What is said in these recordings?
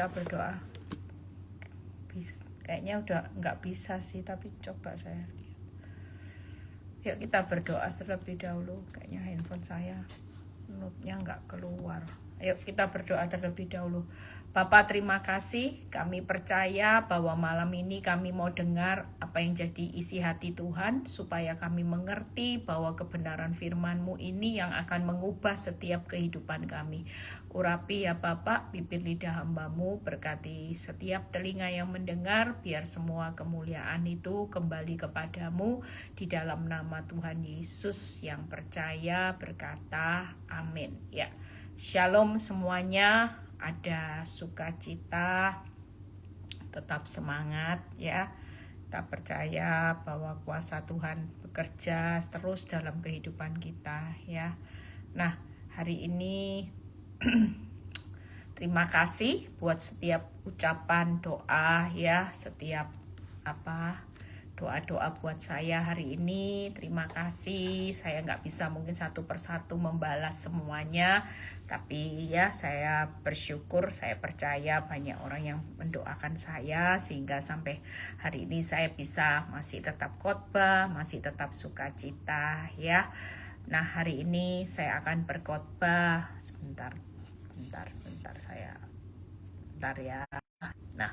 kita berdoa. Kayaknya udah nggak bisa sih, tapi coba saya lihat. Yuk kita berdoa terlebih dahulu. Kayaknya handphone saya note-nya nggak keluar. Ayo kita berdoa terlebih dahulu. Bapa, terima kasih. Kami percaya bahwa malam ini kami mau dengar apa yang jadi isi hati Tuhan, supaya kami mengerti bahwa kebenaran firman-Mu ini yang akan mengubah setiap kehidupan kami. Urapi ya Bapak, bibir lidah hamba-Mu, berkati setiap telinga yang mendengar, biar semua kemuliaan itu kembali kepadamu. Di dalam nama Tuhan Yesus yang percaya berkata amin. Ya, shalom semuanya. Ada sukacita, tetap semangat ya. Kita percaya bahwa kuasa Tuhan bekerja terus dalam kehidupan kita ya. Nah, hari ini terima kasih buat setiap ucapan doa ya, setiap doa-doa buat saya hari ini. Terima kasih. Saya nggak bisa mungkin satu persatu membalas semuanya, tapi ya saya bersyukur, saya percaya banyak orang yang mendoakan saya sehingga sampai hari ini saya bisa masih tetap khotbah, masih tetap sukacita ya. Nah, hari ini saya akan berkhotbah sebentar ya. Nah,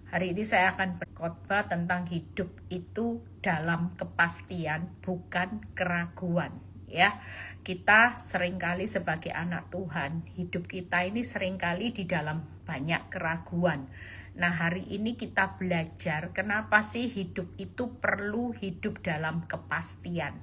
hari ini saya akan berkhotbah tentang hidup itu dalam kepastian, bukan keraguan. Ya, kita seringkali sebagai anak Tuhan, hidup kita ini seringkali di dalam banyak keraguan. Nah, hari ini kita belajar kenapa sih hidup itu perlu hidup dalam kepastian.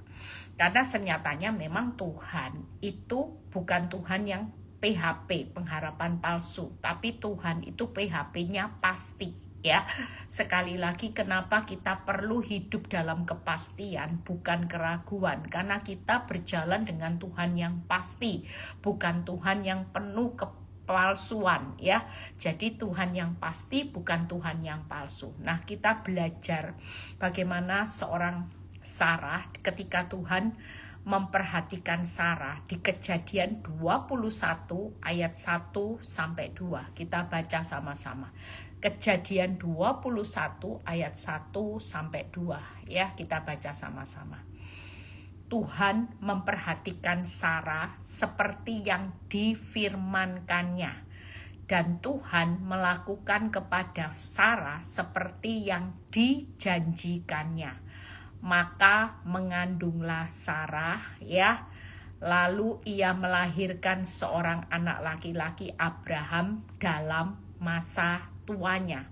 Karena senyatanya memang Tuhan itu bukan Tuhan yang PHP, pengharapan palsu, tapi Tuhan itu PHP-nya pasti. Ya, sekali lagi kenapa kita perlu hidup dalam kepastian, bukan keraguan, karena kita berjalan dengan Tuhan yang pasti, bukan Tuhan yang penuh kepalsuan ya. Jadi Tuhan yang pasti, bukan Tuhan yang palsu. Nah, kita belajar bagaimana seorang Sarah ketika Tuhan memperhatikan Sarah di Kejadian 21 ayat 1 sampai 2. Kita baca sama-sama. Kejadian 21 ayat 1 sampai 2 ya, kita baca sama-sama. Tuhan memperhatikan Sarah seperti yang difirmankannya, dan Tuhan melakukan kepada Sarah seperti yang dijanjikannya. Maka mengandunglah Sarah ya. Lalu ia melahirkan seorang anak laki-laki Abraham dalam masa tuanya,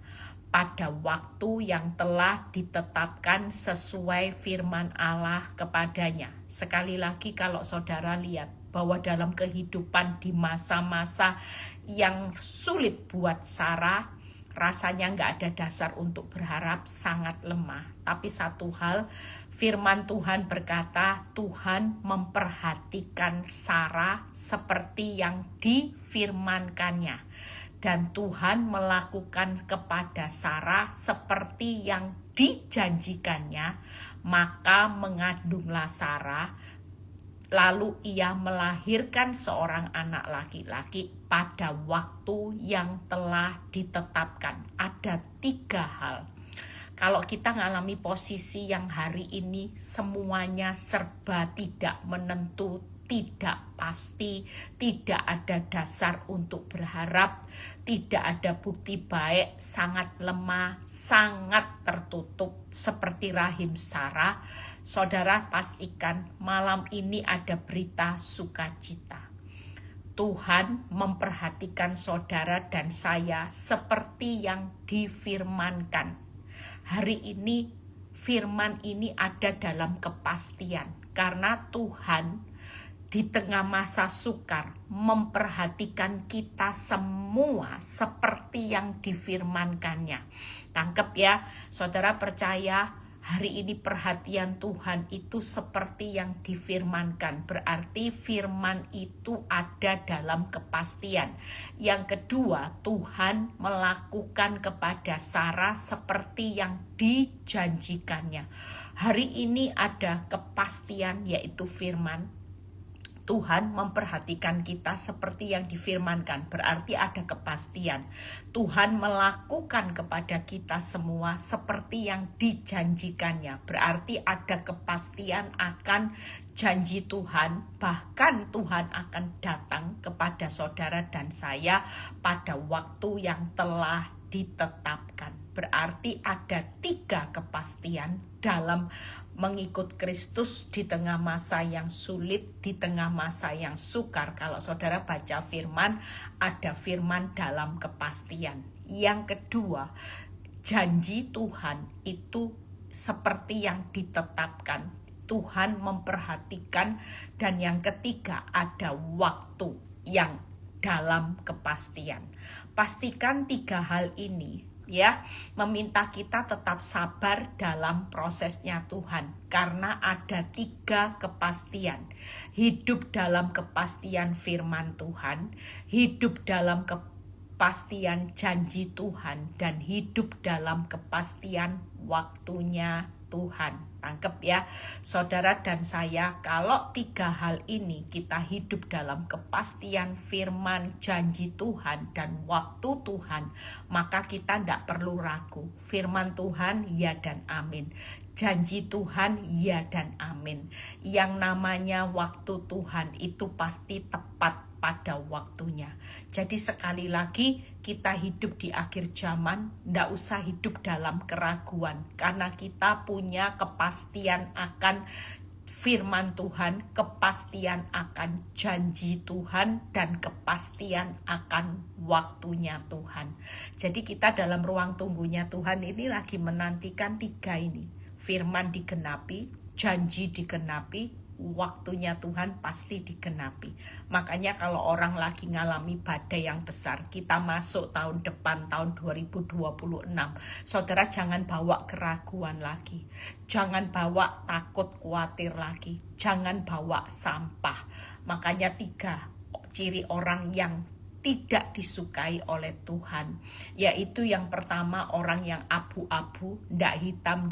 pada waktu yang telah ditetapkan sesuai firman Allah kepadanya. Sekali lagi, kalau saudara lihat bahwa dalam kehidupan di masa-masa yang sulit buat Sarah, rasanya nggak ada dasar untuk berharap, sangat lemah. Tapi satu hal, firman Tuhan berkata, Tuhan memperhatikan Sarah seperti yang difirmankannya. Dan Tuhan melakukan kepada Sarah seperti yang dijanjikannya. Maka mengandunglah Sarah. Lalu ia melahirkan seorang anak laki-laki pada waktu yang telah ditetapkan. Ada 3 hal. Kalau kita mengalami posisi yang hari ini semuanya serba tidak menentu, tidak pasti, tidak ada dasar untuk berharap, tidak ada bukti baik, sangat lemah, sangat tertutup seperti rahim Sarah, saudara pastikan malam ini ada berita sukacita. Tuhan memperhatikan saudara dan saya seperti yang difirmankan. Hari ini firman ini ada dalam kepastian, karena Tuhan di tengah masa sukar memperhatikan kita semua seperti yang difirmankannya. Tangkep ya, saudara percaya hari ini perhatian Tuhan itu seperti yang difirmankan. Berarti firman itu ada dalam kepastian. Yang kedua, Tuhan melakukan kepada Sarah seperti yang dijanjikannya. Hari ini ada kepastian, yaitu firman. Tuhan memperhatikan kita seperti yang difirmankan, berarti ada kepastian. Tuhan melakukan kepada kita semua seperti yang dijanjikannya, berarti ada kepastian akan janji Tuhan. Bahkan Tuhan akan datang kepada saudara dan saya pada waktu yang telah ditetapkan. Berarti ada 3 kepastian dalam mengikut Kristus di tengah masa yang sulit, di tengah masa yang sukar. Kalau saudara baca firman, ada firman dalam kepastian. Yang kedua, janji Tuhan itu seperti yang ditetapkan. Tuhan memperhatikan. Dan yang ketiga, ada waktu yang dalam kepastian. Pastikan 3 hal ini, ya, meminta kita tetap sabar dalam prosesnya Tuhan, karena ada 3 kepastian. Hidup dalam kepastian firman Tuhan, hidup dalam kepastian janji Tuhan, dan hidup dalam kepastian waktunya Tuhan. Tangkep ya saudara dan saya, kalau 3 hal ini kita hidup dalam kepastian firman, janji Tuhan, dan waktu Tuhan, maka kita tidak perlu ragu. Firman Tuhan ya dan amin, janji Tuhan ya dan amin. Yang namanya waktu Tuhan itu pasti tepat pada waktunya. Jadi sekali lagi, kita hidup di akhir zaman, tidak usah hidup dalam keraguan, karena kita punya kepastian akan firman Tuhan, kepastian akan janji Tuhan, dan kepastian akan waktunya Tuhan. Jadi kita dalam ruang tunggunya Tuhan ini lagi menantikan 3 ini. Firman digenapi, janji digenapi, waktunya Tuhan pasti digenapi. Makanya kalau orang lagi ngalami badai yang besar, kita masuk tahun depan, tahun 2026, saudara jangan bawa keraguan lagi, jangan bawa takut khawatir lagi, jangan bawa sampah. Makanya 3 ciri orang yang tidak disukai oleh Tuhan, yaitu yang pertama, orang yang abu-abu, ndak hitam,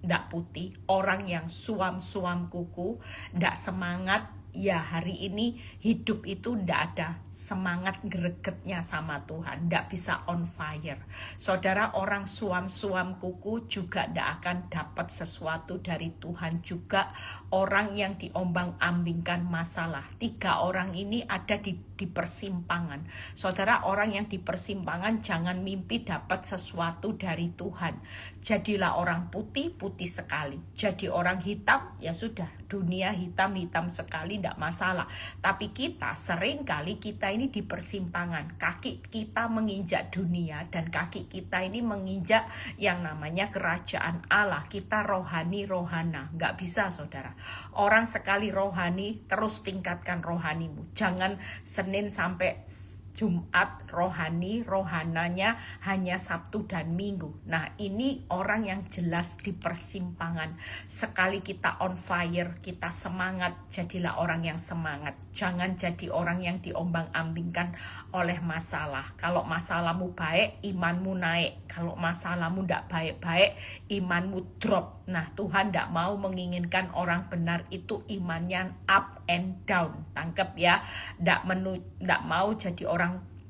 ndak putih, orang yang suam-suam kuku, ndak semangat. Ya hari ini hidup itu ndak ada semangat gregetnya sama Tuhan, ndak bisa on fire. Saudara, orang suam-suam kuku juga ndak akan dapat sesuatu dari Tuhan juga. Orang yang diombang-ambingkan masalah, 3 orang ini ada di persimpangan. Saudara, orang yang di persimpangan jangan mimpi dapat sesuatu dari Tuhan. Jadilah orang putih, putih sekali. Jadi orang hitam, ya sudah, dunia hitam sekali, tidak masalah. Tapi kita seringkali kita ini di persimpangan, kaki kita menginjak dunia dan kaki kita ini menginjak yang namanya kerajaan Allah. Kita rohana, nggak bisa saudara. Orang sekali rohani, terus tingkatkan rohanimu. Jangan Senin sampai Jumat rohananya hanya Sabtu dan Minggu. Nah, ini orang yang jelas di persimpangan. Sekali kita on fire, kita semangat, jadilah orang yang semangat. Jangan jadi orang yang diombang-ambingkan oleh masalah. Kalau masalahmu baik, imanmu naik. Kalau masalahmu tidak baik-baik, imanmu drop. Nah, Tuhan tidak mau menginginkan orang benar itu imannya up and down. Tangkap ya. Tidak mau jadi orang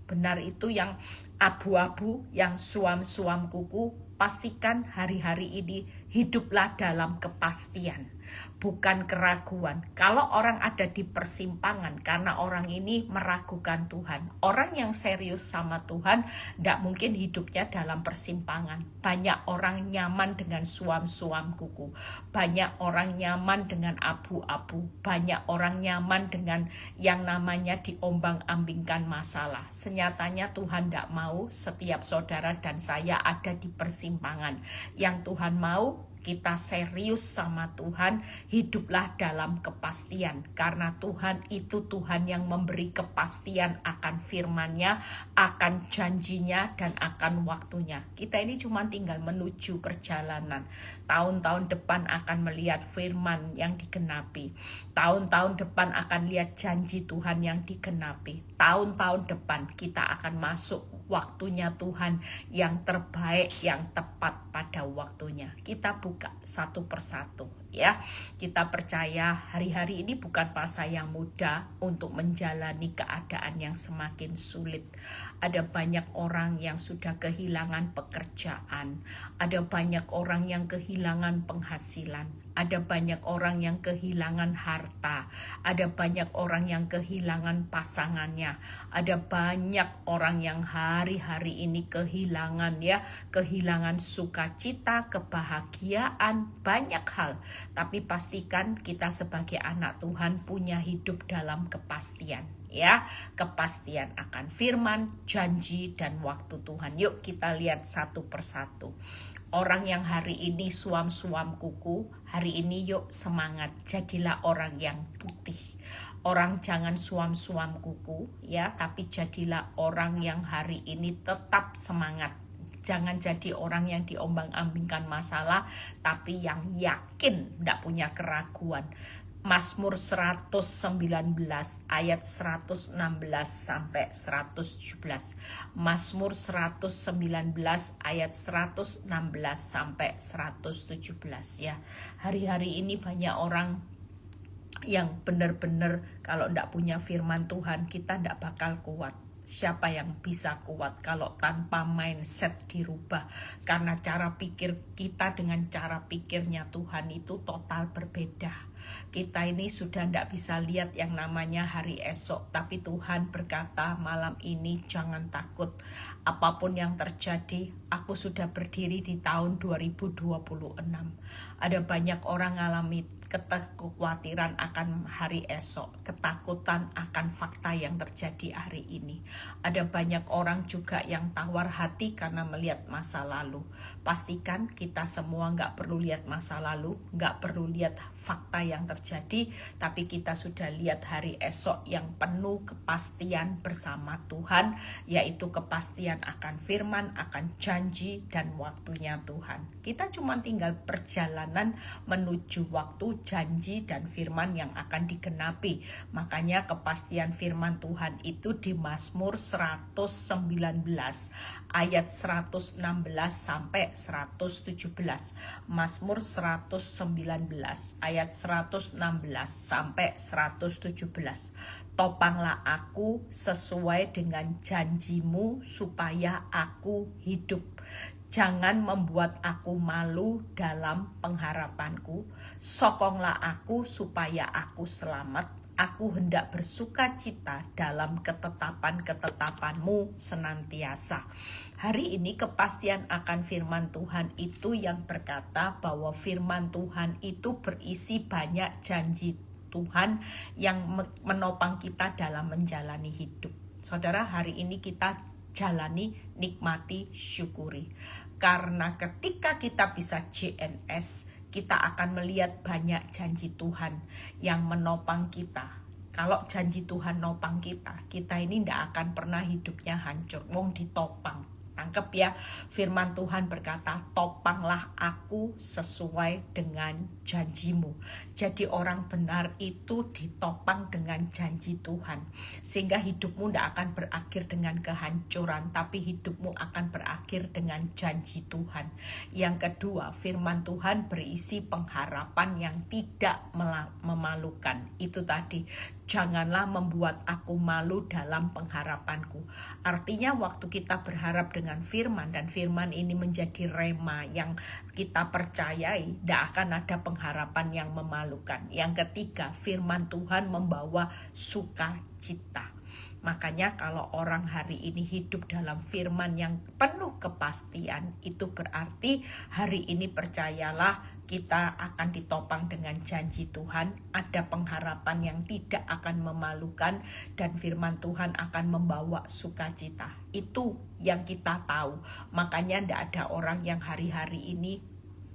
benar itu yang abu-abu, yang suam-suam kuku. Pastikan hari-hari ini hiduplah dalam kepastian, bukan keraguan. Kalau orang ada di persimpangan karena orang ini meragukan Tuhan, orang yang serius sama Tuhan tidak mungkin hidupnya dalam persimpangan. Banyak orang nyaman dengan suam-suam kuku, banyak orang nyaman dengan abu-abu, banyak orang nyaman dengan yang namanya diombang-ambingkan masalah. Senyatanya Tuhan tidak mau setiap saudara dan saya ada di persimpangan. Yang Tuhan mau kita serius sama Tuhan, hiduplah dalam kepastian. Karena Tuhan itu Tuhan yang memberi kepastian akan firman-Nya, akan janjinya, dan akan waktunya. Kita ini cuma tinggal menuju perjalanan. Tahun-tahun depan akan melihat firman yang digenapi. Tahun-tahun depan akan lihat janji Tuhan yang digenapi. Tahun-tahun depan kita akan masuk waktunya Tuhan yang terbaik, yang tepat pada waktunya. Kita buka satu persatu ya. Kita percaya hari-hari ini bukan masa yang mudah untuk menjalani keadaan yang semakin sulit. Ada banyak orang yang sudah kehilangan pekerjaan, ada banyak orang yang kehilangan penghasilan, ada banyak orang yang kehilangan harta, ada banyak orang yang kehilangan pasangannya, ada banyak orang yang hari-hari ini kehilangan kehilangan sukacita, kebahagiaan, banyak hal. Tapi pastikan kita sebagai anak Tuhan punya hidup dalam kepastian ya, kepastian akan firman, janji, dan waktu Tuhan. Yuk kita lihat satu persatu. Orang yang hari ini suam-suam kuku, hari ini yuk semangat, jadilah orang yang putih. Orang jangan suam-suam kuku ya, tapi jadilah orang yang hari ini tetap semangat. Jangan jadi orang yang diombang-ambingkan masalah, tapi yang yakin, tidak punya keraguan. Mazmur 119 ayat 116 sampai 117. Mazmur 119 ayat 116 sampai 117 ya. Hari-hari ini banyak orang yang benar-benar kalau tidak punya firman Tuhan, kita tidak bakal kuat. Siapa yang bisa kuat kalau tanpa mindset dirubah? Karena cara pikir kita dengan cara pikirnya Tuhan itu total berbeda. Kita ini sudah tidak bisa lihat yang namanya hari esok, tapi Tuhan berkata malam ini jangan takut. Apapun yang terjadi, aku sudah berdiri di tahun 2026. Ada banyak orang alami kekhawatiran akan hari esok, ketakutan akan fakta yang terjadi hari ini. Ada banyak orang juga yang tawar hati karena melihat masa lalu. Pastikan kita semua nggak perlu lihat masa lalu, nggak perlu lihat fakta yang terjadi, tapi kita sudah lihat hari esok yang penuh kepastian bersama Tuhan, yaitu kepastian akan firman, akan janji, dan waktunya Tuhan. Kita cuma tinggal perjalanan menuju waktu, janji, dan firman yang akan digenapi. Makanya kepastian firman Tuhan itu di Mazmur 119 ayat 116 sampai 117. Mazmur 119 ayat 116 sampai 117. Topanglah aku sesuai dengan janjimu supaya aku hidup. Jangan membuat aku malu dalam pengharapanku. Sokonglah aku supaya aku selamat. Aku hendak bersuka cita dalam ketetapan-ketetapanmu senantiasa. Hari ini kepastian akan firman Tuhan itu yang berkata bahwa firman Tuhan itu berisi banyak janji Tuhan yang menopang kita dalam menjalani hidup. Saudara, hari ini kita jalani, nikmati, syukuri. Karena ketika kita bisa JNS, kita akan melihat banyak janji Tuhan yang menopang kita. Kalau janji Tuhan nopang kita, kita ini tidak akan pernah hidupnya hancur. Wong ditopang. Tangkep ya, firman Tuhan berkata, topanglah aku sesuai dengan janjimu. Jadi orang benar itu ditopang dengan janji Tuhan. Sehingga hidupmu tidak akan berakhir dengan kehancuran, tapi hidupmu akan berakhir dengan janji Tuhan. Yang kedua, firman Tuhan berisi pengharapan yang tidak memalukan. Itu tadi, janganlah membuat aku malu dalam pengharapanku. Artinya waktu kita berharap dengan firman, dan firman ini menjadi rema yang kita percayai, tidak akan ada pengharapan yang memalukan. Yang ketiga, firman Tuhan membawa sukacita. Makanya kalau orang hari ini hidup dalam firman yang penuh kepastian, itu berarti hari ini percayalah kita akan ditopang dengan janji Tuhan, ada pengharapan yang tidak akan memalukan, dan firman Tuhan akan membawa sukacita. Itu yang kita tahu. Makanya tidak ada orang yang hari-hari ini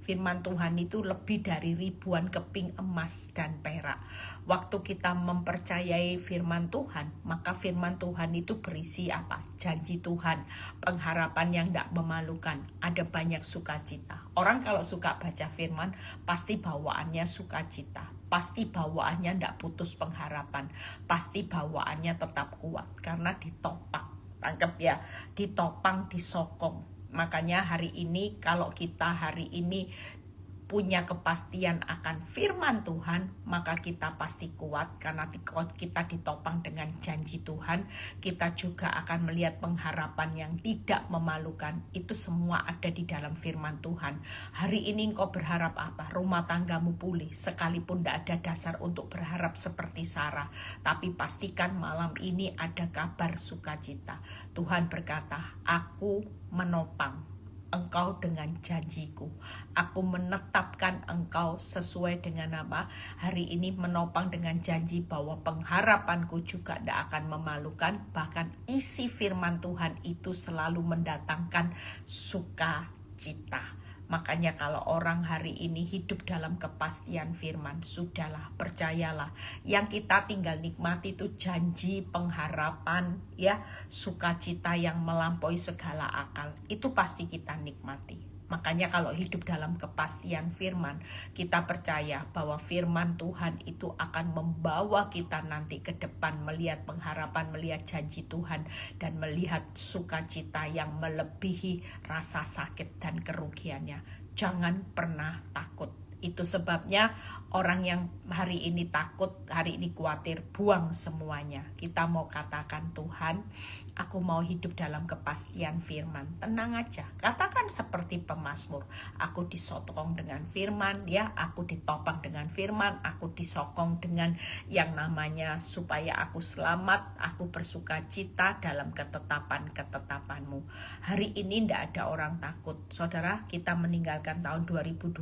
firman Tuhan itu lebih dari ribuan keping emas dan perak. Waktu kita mempercayai firman Tuhan, maka firman Tuhan itu berisi apa? Janji Tuhan, pengharapan yang tidak memalukan, ada banyak sukacita. Orang kalau suka baca firman, pasti bawaannya sukacita, pasti bawaannya tidak putus pengharapan, pasti bawaannya tetap kuat, karena ditopang. Tangkep ya, ditopang, disokong. Makanya hari ini kalau kita hari ini punya kepastian akan firman Tuhan, maka kita pasti kuat karena kita ditopang dengan janji Tuhan. Kita juga akan melihat pengharapan yang tidak memalukan. Itu semua ada di dalam firman Tuhan. Hari ini engkau berharap apa? Rumah tanggamu pulih, sekalipun tidak ada dasar untuk berharap seperti Sarah. Tapi pastikan malam ini ada kabar sukacita. Tuhan berkata, aku menopang engkau dengan janjiku. Aku menetapkan engkau sesuai dengan apa? Hari ini menopang dengan janji bahwa pengharapanku juga tidak akan memalukan. Bahkan isi firman Tuhan itu selalu mendatangkan sukacita. Makanya kalau orang hari ini hidup dalam kepastian firman, sudahlah, percayalah. Yang kita tinggal nikmati itu janji, pengharapan, ya, sukacita yang melampaui segala akal. Itu pasti kita nikmati. Makanya kalau hidup dalam kepastian firman, kita percaya bahwa firman Tuhan itu akan membawa kita nanti ke depan, melihat pengharapan, melihat janji Tuhan, dan melihat sukacita yang melebihi rasa sakit dan kerugiannya. Jangan pernah takut. Itu sebabnya orang yang hari ini takut, hari ini khawatir, buang semuanya. Kita mau katakan, Tuhan, aku mau hidup dalam kepastian firman. Tenang aja, katakan seperti pemazmur, aku disokong dengan firman, ya, aku ditopang dengan firman, aku disokong dengan yang namanya supaya aku selamat, aku bersukacita dalam ketetapan-ketetapanmu. Hari ini tidak ada orang takut. Saudara, kita meninggalkan tahun 2025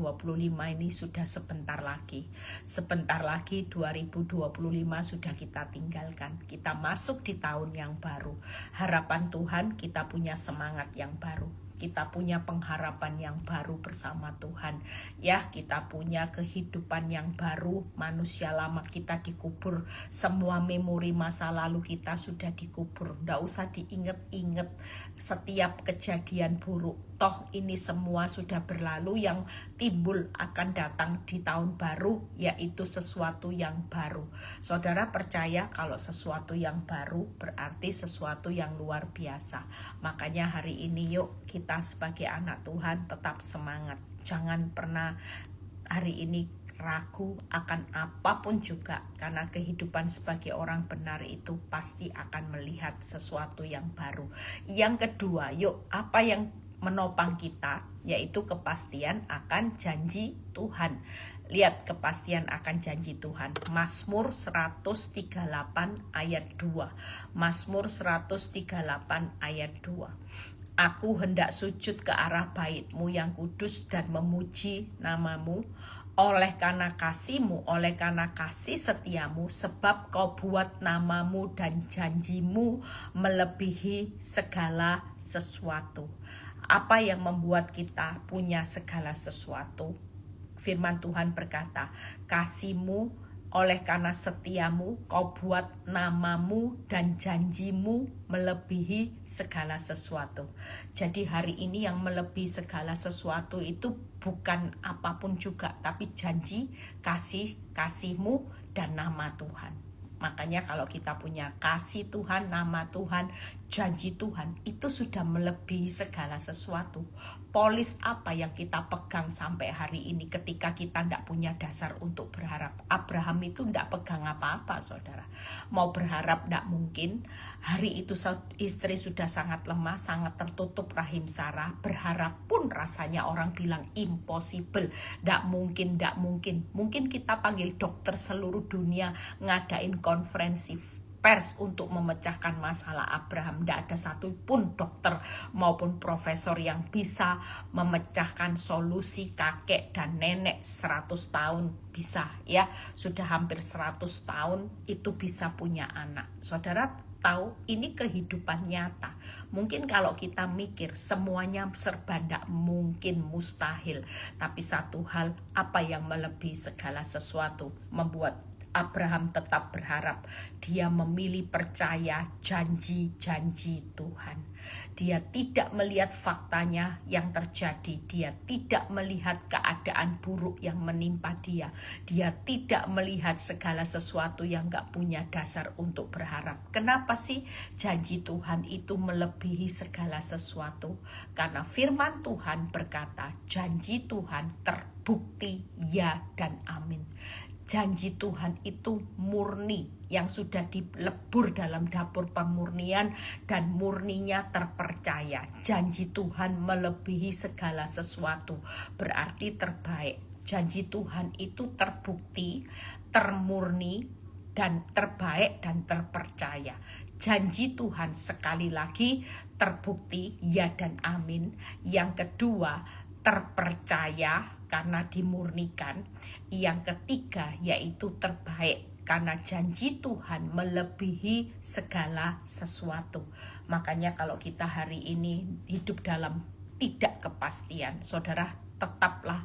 ini sudah sebentar lagi. Sebentar lagi 2025 sudah kita tinggalkan. Kita masuk di tahun yang baru. Harapan Tuhan, kita punya semangat yang baru. Kita punya pengharapan yang baru bersama Tuhan. Ya, kita punya kehidupan yang baru. Manusia lama kita dikubur. Semua memori masa lalu kita sudah dikubur. Nggak usah diinget-inget setiap kejadian buruk. Toh ini semua sudah berlalu. Yang timbul akan datang di tahun baru, yaitu sesuatu yang baru. Saudara percaya kalau sesuatu yang baru berarti sesuatu yang luar biasa. Makanya hari ini yuk kita sebagai anak Tuhan tetap semangat. Jangan pernah hari ini ragu akan apapun juga, karena kehidupan sebagai orang benar itu pasti akan melihat sesuatu yang baru. Yang kedua, yuk, apa yang menopang kita, yaitu kepastian akan janji Tuhan. Lihat kepastian akan janji Tuhan. Mazmur 138 ayat 2. Mazmur 138 ayat 2. Aku hendak sujud ke arah bait-Mu yang kudus dan memuji namamu, oleh karena kasih-Mu, oleh karena kasih setiamu, sebab Kau buat namamu dan janjimu melebihi segala sesuatu. Apa yang membuat kita punya segala sesuatu? Firman Tuhan berkata, kasih-Mu, oleh karena setiamu, Kau buat namamu dan janjimu melebihi segala sesuatu. Jadi hari ini yang melebihi segala sesuatu itu bukan apapun juga, tapi janji, kasih-kasihmu dan nama Tuhan. Makanya kalau kita punya kasih Tuhan, nama Tuhan, janji Tuhan, itu sudah melebihi segala sesuatu. Polis apa yang kita pegang sampai hari ini ketika kita tidak punya dasar untuk berharap? Abraham itu tidak pegang apa-apa, saudara. Mau berharap tidak mungkin. Hari itu istri sudah sangat lemah, sangat tertutup rahim Sarah. Berharap pun rasanya orang bilang impossible. Tidak mungkin, tidak mungkin. Mungkin kita panggil dokter seluruh dunia ngadain konferensi pers untuk memecahkan masalah Abraham. Tidak ada satupun dokter maupun profesor yang bisa memecahkan solusi kakek dan nenek 100 tahun bisa, ya. Sudah hampir 100 tahun itu bisa punya anak. Saudara tahu ini kehidupan nyata. Mungkin kalau kita mikir semuanya serba tidak mungkin, mustahil. Tapi satu hal, apa yang melebihi segala sesuatu membuat Abraham tetap berharap. Dia memilih percaya janji-janji Tuhan. Dia tidak melihat faktanya yang terjadi. Dia tidak melihat keadaan buruk yang menimpa dia. Dia tidak melihat segala sesuatu yang gak punya dasar untuk berharap. Kenapa sih janji Tuhan itu melebihi segala sesuatu? Karena firman Tuhan berkata, janji Tuhan terbukti ya dan amin. Janji Tuhan itu murni, yang sudah dilebur dalam dapur pemurnian dan murninya terpercaya. Janji Tuhan melebihi segala sesuatu, berarti terbaik. Janji Tuhan itu terbukti, termurni, dan terbaik dan terpercaya. Janji Tuhan sekali lagi terbukti ya dan amin. Yang kedua, terpercaya karena dimurnikan. Yang ketiga yaitu terbaik karena janji Tuhan melebihi segala sesuatu. Makanya kalau kita hari ini hidup dalam tidak kepastian, saudara tetaplah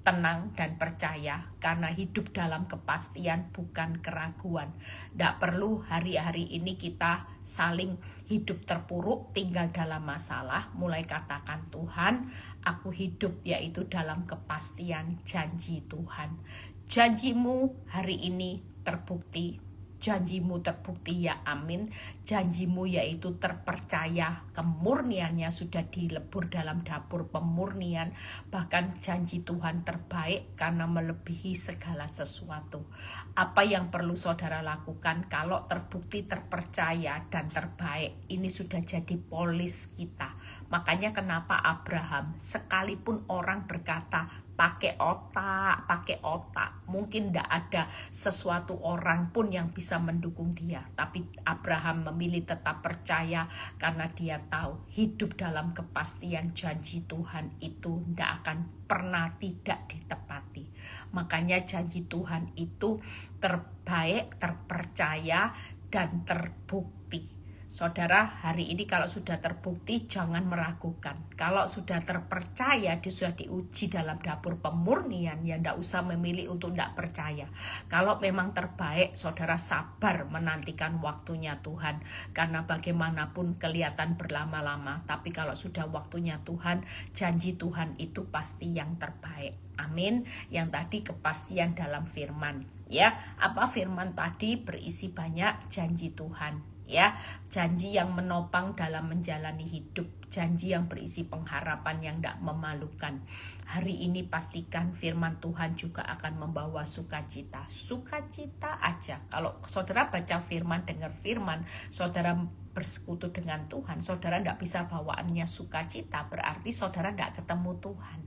tenang dan percaya, karena hidup dalam kepastian bukan keraguan. Tidak perlu hari-hari ini kita saling hidup terpuruk, tinggal dalam masalah. Mulai katakan, Tuhan, aku hidup yaitu dalam kepastian janji Tuhan. Janjimu hari ini terbukti. Janjimu terbukti ya amin. Janjimu yaitu terpercaya, kemurniannya sudah dilebur dalam dapur pemurnian. Bahkan janji Tuhan terbaik karena melebihi segala sesuatu. Apa yang perlu saudara lakukan kalau terbukti, terpercaya, dan terbaik? Ini sudah jadi polis kita. Makanya kenapa Abraham, sekalipun orang berkata pakai otak, mungkin tidak ada sesuatu orang pun yang bisa mendukung dia, tapi Abraham memilih tetap percaya karena dia tahu hidup dalam kepastian janji Tuhan itu tidak akan pernah tidak ditepati. Makanya janji Tuhan itu terbaik, terpercaya, dan terbukti. Saudara, hari ini kalau sudah terbukti, jangan meragukan. Kalau sudah terpercaya, sudah diuji dalam dapur pemurnian, ya tidak usah memilih untuk tidak percaya. Kalau memang terbaik, saudara sabar menantikan waktunya Tuhan. Karena bagaimanapun kelihatan berlama-lama, tapi kalau sudah waktunya Tuhan, janji Tuhan itu pasti yang terbaik. Amin. Yang tadi kepastian dalam firman. Ya, apa firman tadi berisi banyak janji Tuhan. Ya, janji yang menopang dalam menjalani hidup, janji yang berisi pengharapan yang tidak memalukan. Hari ini pastikan firman Tuhan juga akan membawa sukacita. Sukacita aja. Kalau saudara baca firman, dengar firman, saudara bersekutu dengan Tuhan, saudara tidak bisa bawaannya sukacita, berarti saudara tidak ketemu Tuhan.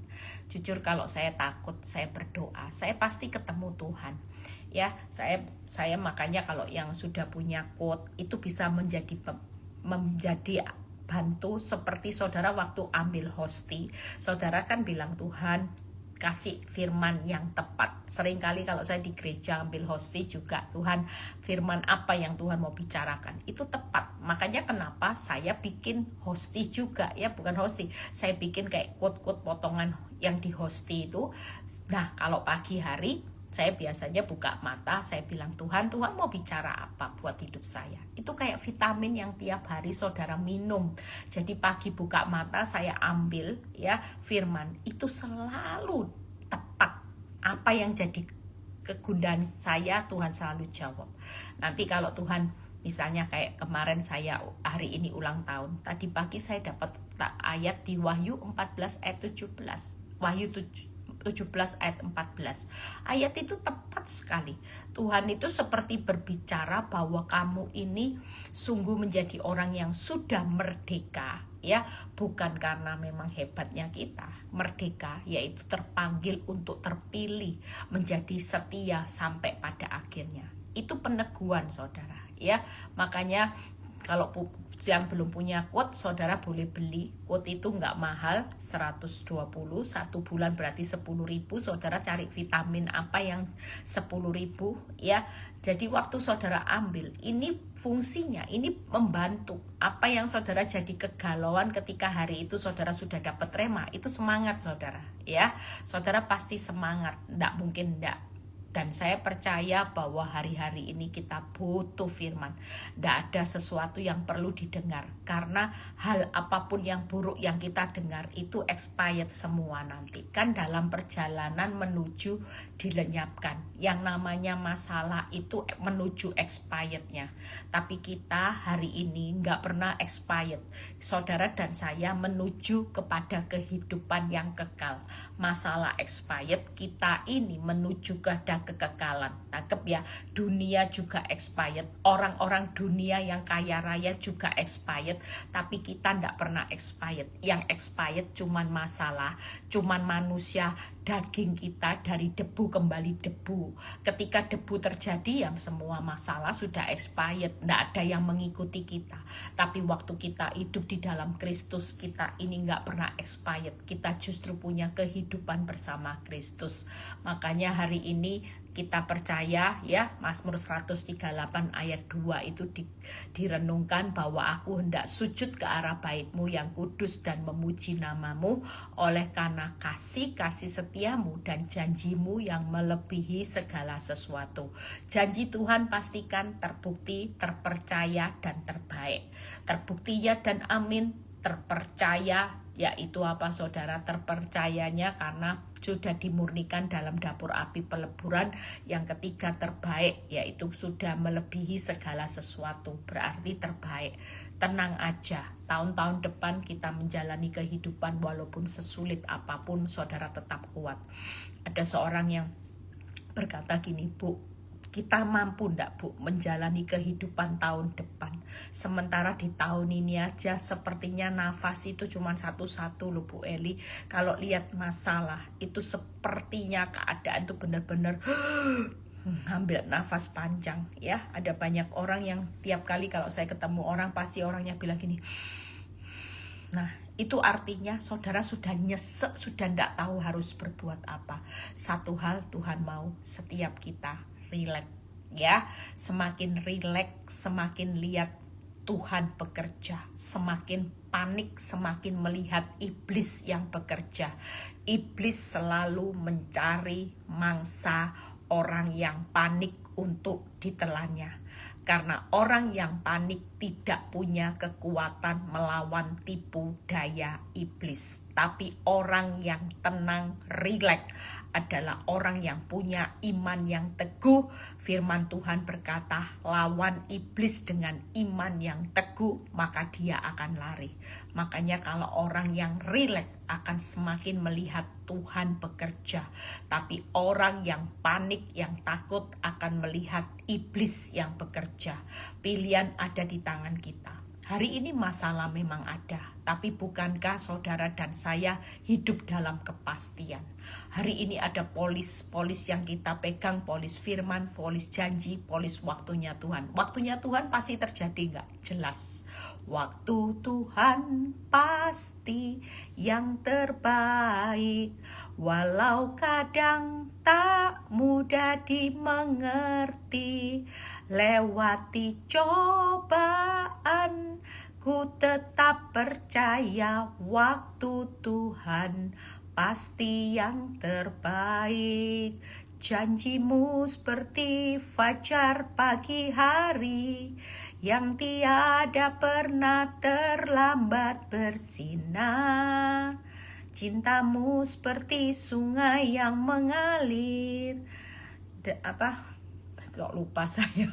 Jujur kalau saya takut, saya berdoa, saya pasti ketemu Tuhan. Ya, saya makanya kalau yang sudah punya quote itu bisa menjadi bantu, seperti saudara waktu ambil hosti. Saudara kan bilang, Tuhan kasih firman yang tepat. Seringkali kalau saya di gereja ambil hosti juga, Tuhan firman apa yang Tuhan mau bicarakan, itu tepat. Makanya kenapa saya bikin hosti juga, ya bukan hosti, saya bikin kayak quote-quote potongan yang di hosti itu. Nah, kalau pagi hari saya biasanya buka mata, saya bilang, Tuhan mau bicara apa buat hidup saya. Itu kayak vitamin yang tiap hari saudara minum. Jadi pagi buka mata, saya ambil ya firman, itu selalu tepat. Apa yang jadi kegundahan saya, Tuhan selalu jawab. Nanti kalau Tuhan, misalnya kayak kemarin saya hari ini ulang tahun, tadi pagi saya dapat ayat di Wahyu 14 ayat 17. Wahyu 17 ayat 14. Ayat itu tepat sekali. Tuhan itu seperti berbicara bahwa kamu ini sungguh menjadi orang yang sudah merdeka, ya, bukan karena memang hebatnya kita. Merdeka yaitu terpanggil untuk terpilih, menjadi setia sampai pada akhirnya. Itu peneguhan saudara, ya. Makanya kalau yang belum punya quote, saudara boleh beli. Quote itu nggak mahal, 120, 1 bulan berarti 10.000. Saudara cari vitamin apa yang 10.000, ya. Jadi waktu saudara ambil, ini fungsinya, ini membantu. Apa yang saudara jadi kegalauan ketika hari itu saudara sudah dapat rema, itu semangat saudara, ya. Saudara pasti semangat, nggak mungkin nggak. Dan saya percaya bahwa hari-hari ini kita butuh firman. Tidak ada sesuatu yang perlu didengar. Karena hal apapun yang buruk yang kita dengar itu expired semua nanti. Kan dalam perjalanan menuju dilenyapkan. Yang namanya masalah itu menuju expirednya. Tapi kita hari ini nggak pernah expired. Saudara dan saya menuju kepada kehidupan yang kekal. Masalah expired, kita ini menuju ke kekekalan. Tangkep ya, dunia juga expired, orang-orang dunia yang kaya raya juga expired, tapi kita ndak pernah expired. Yang expired cuman masalah, cuman manusia, daging kita dari debu kembali debu. Ketika debu terjadi, ya semua masalah sudah expired, ndak ada yang mengikuti kita. Tapi waktu kita hidup di dalam Kristus, kita ini nggak pernah expired. Kita justru punya kehidupan bersama Kristus. Makanya hari ini kita percaya ya, Mazmur 138 ayat 2 itu direnungkan bahwa aku hendak sujud ke arah bait-Mu yang kudus dan memuji nama-Mu oleh karena kasih setiamu dan janji-Mu yang melebihi segala sesuatu. Janji Tuhan pastikan terbukti, terpercaya, dan terbaik. Terbukti ya dan amin, terpercaya yaitu apa saudara? Terpercayanya karena sudah dimurnikan dalam dapur api peleburan. Yang ketiga terbaik, yaitu sudah melebihi segala sesuatu, berarti terbaik. Tenang aja, tahun-tahun depan kita menjalani kehidupan walaupun sesulit apapun, saudara tetap kuat. Ada seorang yang berkata gini, Bu, kita mampu ndak Bu menjalani kehidupan tahun depan, sementara di tahun ini aja sepertinya nafas itu cuma satu-satu loh Bu Eli. Kalau lihat masalah itu sepertinya keadaan itu benar-benar ambil nafas panjang ya. Ada banyak orang yang tiap kali kalau saya ketemu orang pasti orangnya bilang gini. Nah, itu artinya saudara sudah nyesek, sudah ndak tahu harus berbuat apa. Satu hal Tuhan mau, setiap kita rileks ya. Semakin rileks, semakin lihat Tuhan bekerja. Semakin panik, semakin melihat iblis yang bekerja. Iblis selalu mencari mangsa orang yang panik untuk ditelannya. Karena orang yang panik tidak punya kekuatan melawan tipu daya iblis. Tapi orang yang tenang, rileks adalah orang yang punya iman yang teguh. Firman Tuhan berkata, lawan iblis dengan iman yang teguh, maka dia akan lari. Makanya kalau orang yang rileks akan semakin melihat Tuhan bekerja. Tapi orang yang panik, yang takut akan melihat iblis yang bekerja. Pilihan ada di tangan kita. Hari ini masalah memang ada, tapi bukankah saudara dan saya hidup dalam kepastian? Hari ini ada polis yang kita pegang, polis firman, polis janji, polis waktunya Tuhan. Waktunya Tuhan pasti terjadi nggak? Jelas. Waktu Tuhan pasti yang terbaik, walau kadang tak mudah dimengerti. Lewati cobaan, ku tetap percaya waktu Tuhan pasti yang terbaik. Janjimu seperti fajar pagi hari, yang tiada pernah terlambat bersinar. Cintamu seperti sungai yang mengalir. Kok lupa saya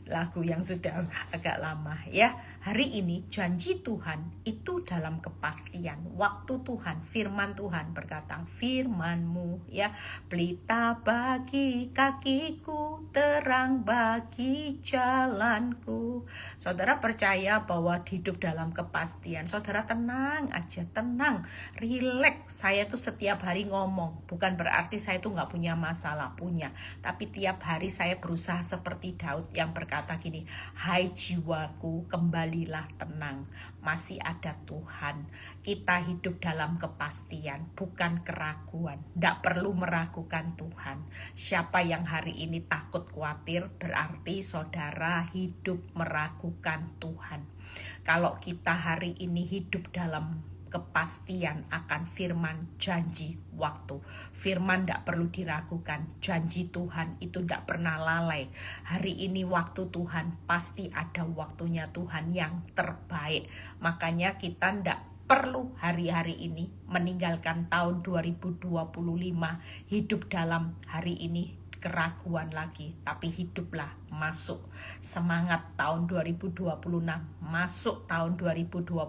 lagu yang sudah agak lama ya. Hari ini janji Tuhan itu dalam kepastian. Waktu Tuhan, firman Tuhan berkata, firman-Mu ya, pelita bagi kakiku, terang bagi jalanku. Saudara percaya bahwa hidup dalam kepastian. Saudara tenang aja, tenang, rileks. Saya tuh setiap hari ngomong, bukan berarti saya tuh nggak punya masalah, punya. Tapi tiap hari saya berusaha seperti Daud yang berkata gini, hai jiwaku, kembalilah tenang, masih ada Tuhan. Kita hidup dalam kepastian, bukan keraguan. Tidak perlu meragukan Tuhan. Siapa yang hari ini takut khawatir, berarti saudara hidup meragukan Tuhan. Kalau kita hari ini hidup dalam kepastian akan firman janji waktu. Firman tidak perlu diragukan, janji Tuhan itu tidak pernah lalai. Hari ini waktu Tuhan, pasti ada waktunya Tuhan yang terbaik. Makanya kita tidak perlu hari-hari ini meninggalkan tahun 2025, hidup dalam hari ini keraguan lagi, tapi hiduplah masuk semangat tahun 2026, masuk tahun 2026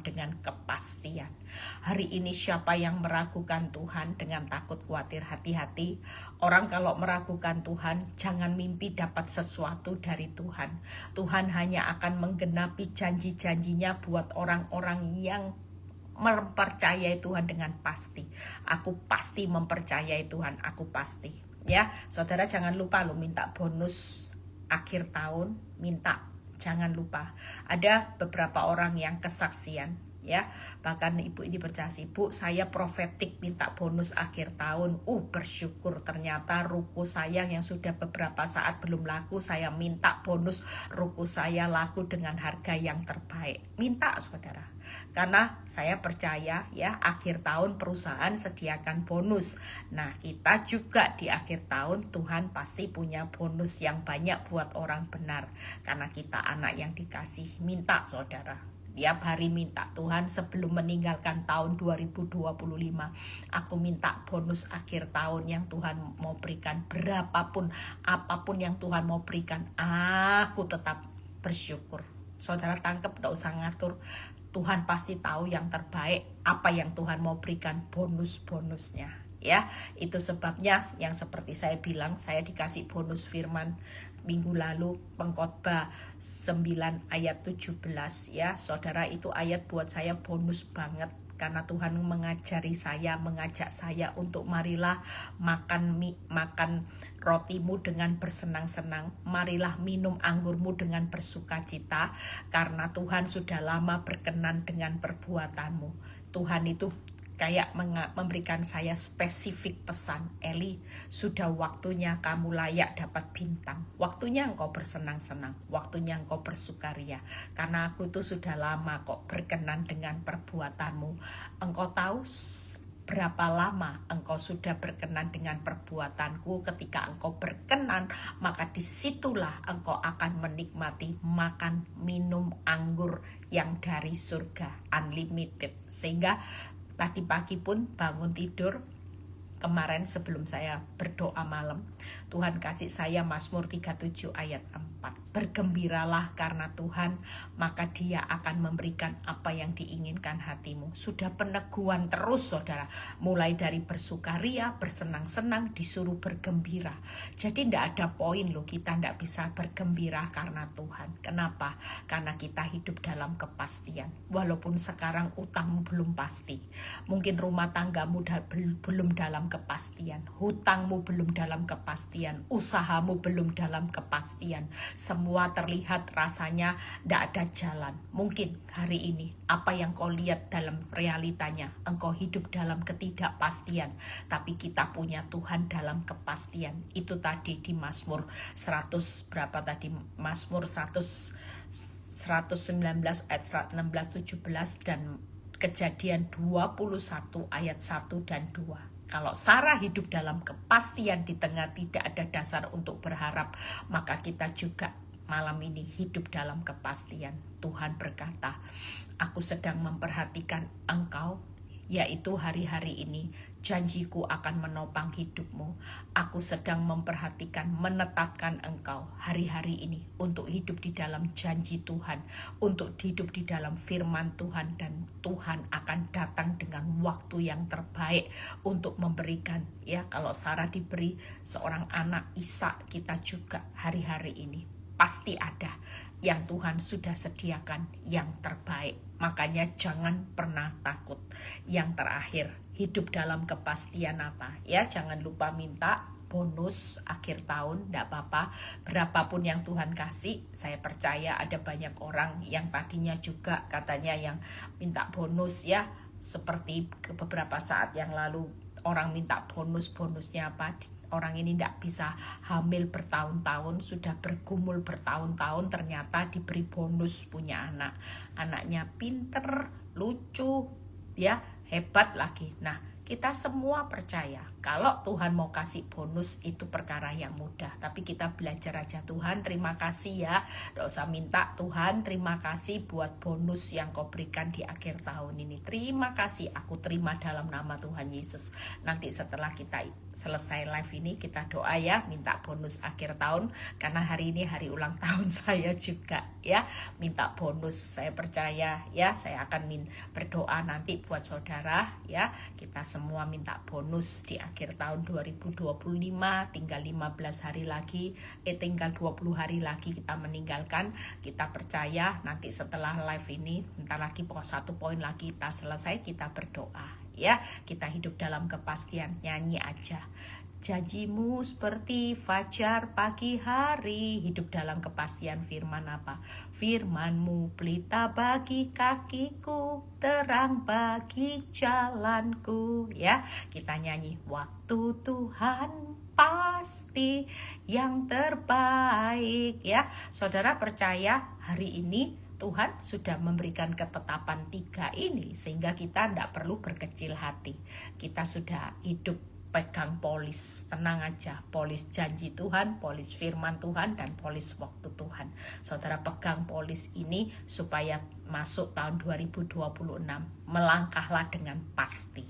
dengan kepastian. Hari ini siapa yang meragukan Tuhan dengan takut, khawatir, hati-hati. Orang kalau meragukan Tuhan, jangan mimpi dapat sesuatu dari Tuhan. Tuhan hanya akan menggenapi janji-janjinya buat orang-orang yang mempercayai Tuhan dengan pasti. Aku pasti mempercayai Tuhan, aku pasti. Ya, saudara jangan lupa lo minta bonus akhir tahun, minta, jangan lupa. Ada beberapa orang yang kesaksian, ya, bahkan ibu ini bersaksi, Bu, saya profetik minta bonus akhir tahun. Bersyukur, ternyata ruko saya yang sudah beberapa saat belum laku, saya minta bonus ruko saya laku dengan harga yang terbaik. Minta, saudara, karena saya percaya, ya, akhir tahun perusahaan sediakan bonus. Nah, kita juga di akhir tahun Tuhan pasti punya bonus yang banyak buat orang benar, karena kita anak yang dikasih. Minta, saudara, tiap hari minta, Tuhan, sebelum meninggalkan tahun 2025, aku minta bonus akhir tahun yang Tuhan mau berikan. Berapapun, apapun yang Tuhan mau berikan, aku tetap bersyukur. Saudara tangkap, gak usah ngatur. Tuhan pasti tahu yang terbaik, apa yang Tuhan mau berikan, bonus-bonusnya. Ya, itu sebabnya yang seperti saya bilang, saya dikasih bonus firman minggu lalu, Pengkhotbah 9 ayat 17, ya. Saudara, itu ayat buat saya bonus banget, karena Tuhan mengajari saya, mengajak saya untuk marilah makan rotimu dengan bersenang-senang, marilah minum anggurmu dengan bersukacita, karena Tuhan sudah lama berkenan dengan perbuatanmu. Tuhan itu kayak memberikan saya spesifik pesan, Eli, sudah waktunya kamu layak dapat bintang, waktunya engkau bersenang-senang, waktunya engkau bersukaria, karena aku itu sudah lama kok berkenan dengan perbuatanmu. Engkau tahu berapa lama engkau sudah berkenan dengan perbuatanku. Ketika engkau berkenan, maka disitulah engkau akan menikmati makan minum anggur yang dari surga, unlimited. Sehingga tadi pagi pun bangun tidur, kemarin sebelum saya berdoa malam, Tuhan kasih saya Mazmur 37 ayat 4. Bergembiralah karena Tuhan, maka Dia akan memberikan apa yang diinginkan hatimu. Sudah peneguhan terus, saudara. Mulai dari bersukaria, bersenang-senang, disuruh bergembira. Jadi tidak ada poin loh, kita tidak bisa bergembira karena Tuhan. Kenapa? Karena kita hidup dalam kepastian. Walaupun sekarang utangmu belum pasti. Mungkin rumah tanggamu belum dalam kepastian. Hutangmu belum dalam kepastian. Usahamu belum dalam kepastian. Semua terlihat rasanya tidak ada jalan. Mungkin hari ini apa yang kau lihat dalam realitanya, engkau hidup dalam ketidakpastian, tapi kita punya Tuhan dalam kepastian. Itu tadi di Mazmur 100 berapa tadi, Mazmur 119 ayat 16 17 dan Kejadian 21 ayat 1 dan 2. Kalau Sarah hidup dalam kepastian di tengah tidak ada dasar untuk berharap, maka kita juga malam ini hidup dalam kepastian. Tuhan berkata, aku sedang memperhatikan engkau, yaitu hari-hari ini. Janjiku akan menopang hidupmu. Aku sedang memperhatikan, menetapkan engkau hari-hari ini untuk hidup di dalam janji Tuhan, untuk hidup di dalam firman Tuhan, dan Tuhan akan datang dengan waktu yang terbaik untuk memberikan. Ya, kalau Sarah diberi seorang anak Ishak, kita juga hari-hari ini pasti ada yang Tuhan sudah sediakan yang terbaik. Makanya jangan pernah takut. Yang terakhir, hidup dalam kepastian apa? Ya, jangan lupa minta bonus akhir tahun, tidak apa-apa. Berapapun yang Tuhan kasih, saya percaya ada banyak orang yang tadinya juga katanya yang minta bonus, ya. Seperti beberapa saat yang lalu orang minta bonusnya apa? Orang ini tidak bisa hamil bertahun-tahun, sudah bergumul bertahun-tahun, ternyata diberi bonus punya anak. Anaknya pinter, lucu, ya hebat lagi. Nah, kita semua percaya kalau Tuhan mau kasih bonus itu perkara yang mudah. Tapi kita belajar aja, Tuhan terima kasih ya. Tidak usah minta, Tuhan terima kasih buat bonus yang kau berikan di akhir tahun ini. Terima kasih, aku terima dalam nama Tuhan Yesus. Nanti setelah kita selesai live ini kita doa ya, minta bonus akhir tahun. Karena hari ini hari ulang tahun saya juga ya. Minta bonus, saya percaya ya. Saya akan berdoa nanti buat saudara ya. Kita semua minta bonus di akhir tahun 2025, tinggal 15 hari lagi, tinggal 20 hari lagi kita meninggalkan. Kita percaya nanti setelah live ini, bentar lagi pokok 1 poin lagi kita selesai, kita berdoa ya. Kita hidup dalam kepastian, nyanyi aja. Janjimu seperti fajar pagi hari, hidup dalam kepastian firman apa? Firmanmu pelita bagi kakiku, terang bagi jalanku. Ya, kita nyanyi. Waktu Tuhan pasti yang terbaik. Ya, saudara percaya hari ini Tuhan sudah memberikan ketetapan 3 ini sehingga kita tidak perlu berkecil hati. Kita sudah hidup pegang polis, tenang aja, polis janji Tuhan, polis firman Tuhan, dan polis waktu Tuhan. Saudara pegang polis ini supaya masuk tahun 2026, melangkahlah dengan pasti.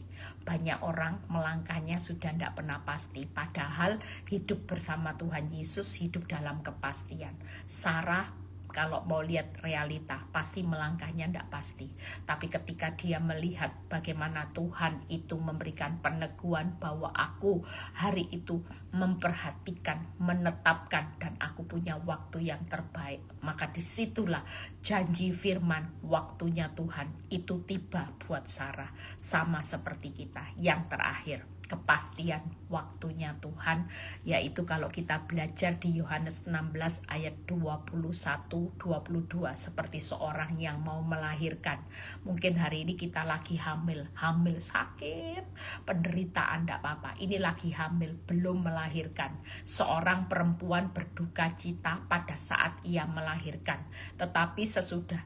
Banyak orang melangkahnya sudah tidak pernah pasti, padahal hidup bersama Tuhan Yesus, hidup dalam kepastian. Sarah kalau mau lihat realita, pasti melangkahnya tidak pasti. Tapi ketika dia melihat bagaimana Tuhan itu memberikan peneguhan bahwa aku hari itu memperhatikan, menetapkan, dan aku punya waktu yang terbaik, maka disitulah janji firman waktunya Tuhan itu tiba buat Sarah. Sama seperti kita yang terakhir, kepastian waktunya Tuhan, yaitu kalau kita belajar di Yohanes 16 ayat 21-22, seperti seorang yang mau melahirkan. Mungkin hari ini kita lagi hamil sakit, penderitaan, tidak apa-apa. Ini lagi hamil, belum melahirkan. Seorang perempuan berduka cita pada saat ia melahirkan, tetapi sesudah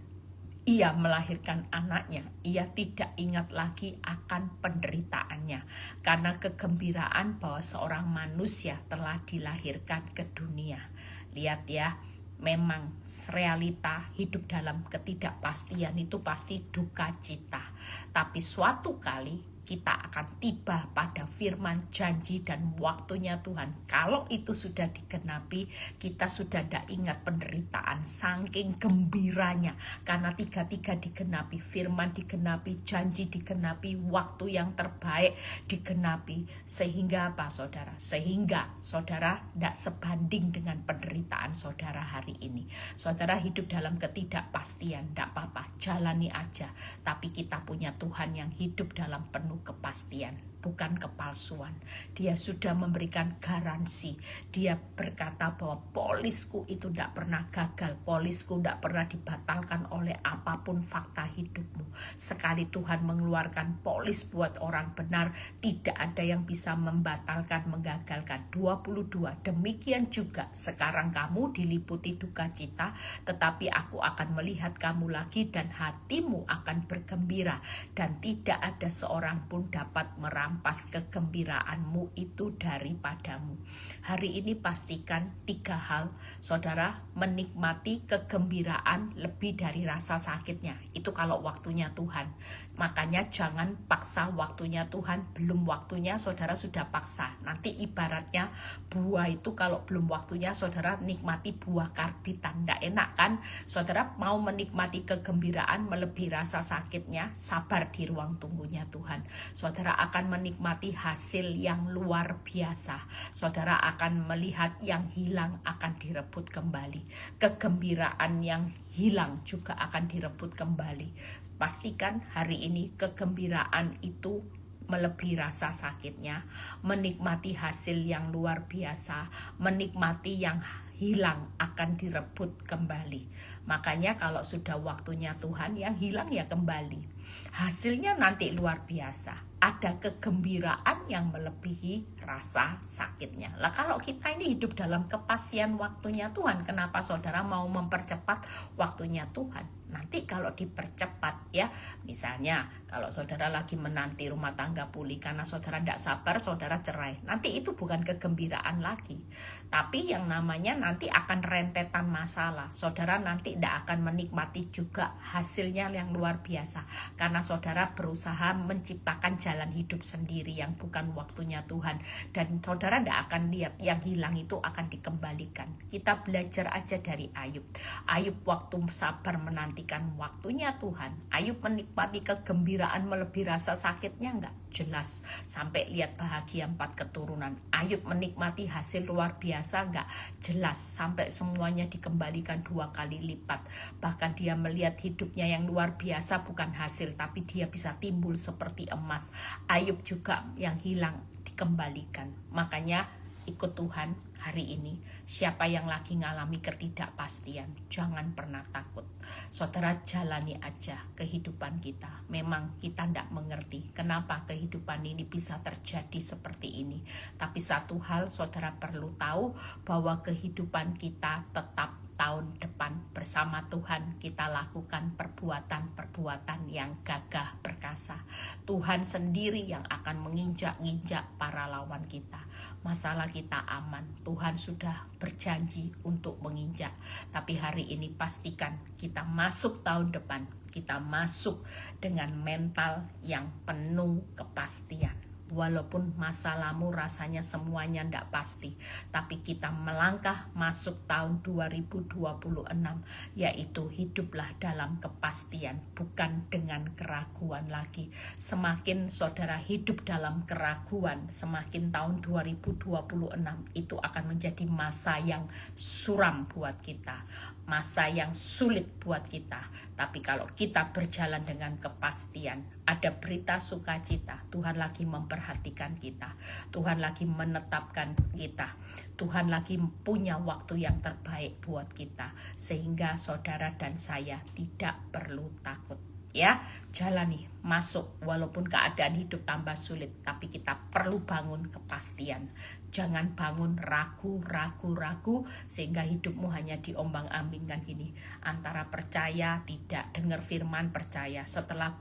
ia melahirkan anaknya, ia tidak ingat lagi akan penderitaannya, karena kegembiraan bahwa seorang manusia telah dilahirkan ke dunia. Lihat ya, memang realita hidup dalam ketidakpastian itu pasti duka cita. Tapi suatu kali kita akan tiba pada firman janji dan waktunya Tuhan. Kalau itu sudah digenapi, kita sudah tidak ingat penderitaan, saking gembiranya. Karena 3 digenapi, firman digenapi, janji digenapi, waktu yang terbaik digenapi. Sehingga apa saudara? Sehingga saudara tidak sebanding dengan penderitaan saudara hari ini. Saudara hidup dalam ketidakpastian, tidak apa-apa, jalani aja. Tapi kita punya Tuhan yang hidup dalam penuh kepastian, bukan kepalsuan. Dia sudah memberikan garansi. Dia berkata bahwa polisku itu tidak pernah gagal, polisku tidak pernah dibatalkan oleh apapun fakta hidupmu. Sekali Tuhan mengeluarkan polis buat orang benar, tidak ada yang bisa membatalkan, menggagalkan. 22, demikian juga sekarang kamu diliputi duka cita, tetapi aku akan melihat kamu lagi dan hatimu akan bergembira, dan tidak ada seorang pun dapat merampas kegembiraanmu itu daripadamu. Hari ini pastikan 3 hal, saudara, menikmati kegembiraan lebih dari rasa sakitnya. Itu kalau waktunya Tuhan. Makanya jangan paksa waktunya Tuhan, belum waktunya saudara sudah paksa. Nanti ibaratnya buah itu kalau belum waktunya saudara nikmati buah karbitan, tidak enak kan? Saudara mau menikmati kegembiraan melebihi rasa sakitnya, sabar di ruang tunggunya Tuhan. Saudara akan menikmati hasil yang luar biasa. Saudara akan melihat yang hilang akan direbut kembali. Kegembiraan yang hilang juga akan direbut kembali. Pastikan hari ini kegembiraan itu melebihi rasa sakitnya, menikmati hasil yang luar biasa, menikmati yang hilang akan direbut kembali. Makanya kalau sudah waktunya Tuhan, yang hilang ya kembali. Hasilnya nanti luar biasa. Ada kegembiraan yang melebihi rasa sakitnya. Lah kalau kita ini hidup dalam kepastian waktunya Tuhan, kenapa saudara mau mempercepat waktunya Tuhan? Nanti kalau dipercepat ya, misalnya kalau saudara lagi menanti rumah tangga pulih karena saudara tidak sabar, saudara cerai. Nanti itu bukan kegembiraan lagi. Tapi yang namanya nanti akan rentetan masalah. Saudara nanti tidak akan menikmati juga hasilnya yang luar biasa. Karena saudara berusaha menciptakan jalan hidup sendiri yang bukan waktunya Tuhan. Dan saudara tidak akan lihat yang hilang itu akan dikembalikan. Kita belajar aja dari Ayub. Ayub waktu sabar menantikan waktunya Tuhan. Ayub menikmati kegembiraan melebihi rasa sakitnya enggak? Jelas. Sampai lihat bahagia 4 keturunan. Ayub menikmati hasil luar biasa enggak? Jelas. Sampai semuanya dikembalikan 2 kali lipat. Bahkan dia melihat hidupnya yang luar biasa bukan hasil, tapi dia bisa timbul seperti emas. Ayub juga yang hilang dikembalikan. Makanya ikut Tuhan hari ini. Siapa yang lagi ngalami ketidakpastian, jangan pernah takut. Saudara jalani aja kehidupan kita. Memang kita tidak mengerti kenapa kehidupan ini bisa terjadi seperti ini. Tapi satu hal saudara perlu tahu, bahwa kehidupan kita tetap tahun depan bersama Tuhan kita lakukan perbuatan-perbuatan yang gagah perkasa. Tuhan sendiri yang akan menginjak-injak para lawan kita. Masalah kita aman, Tuhan sudah berjanji untuk menginjak. Tapi hari ini pastikan kita masuk tahun depan, kita masuk dengan mental yang penuh kepastian. Walaupun masalahmu rasanya semuanya tidak pasti, tapi kita melangkah masuk tahun 2026, yaitu hiduplah dalam kepastian, bukan dengan keraguan lagi. Semakin saudara hidup dalam keraguan, semakin tahun 2026 itu akan menjadi masa yang suram buat kita, masa yang sulit buat kita. Tapi kalau kita berjalan dengan kepastian, ada berita sukacita, Tuhan lagi memperhatikan kita, Tuhan lagi menetapkan kita, Tuhan lagi punya waktu yang terbaik buat kita, sehingga saudara dan saya tidak perlu takut. Ya, jalani, masuk, walaupun keadaan hidup tambah sulit, tapi kita perlu bangun kepastian. Jangan bangun ragu, sehingga hidupmu hanya diombang-ambingkan gini. Antara percaya, tidak, dengar firman, percaya. Setelah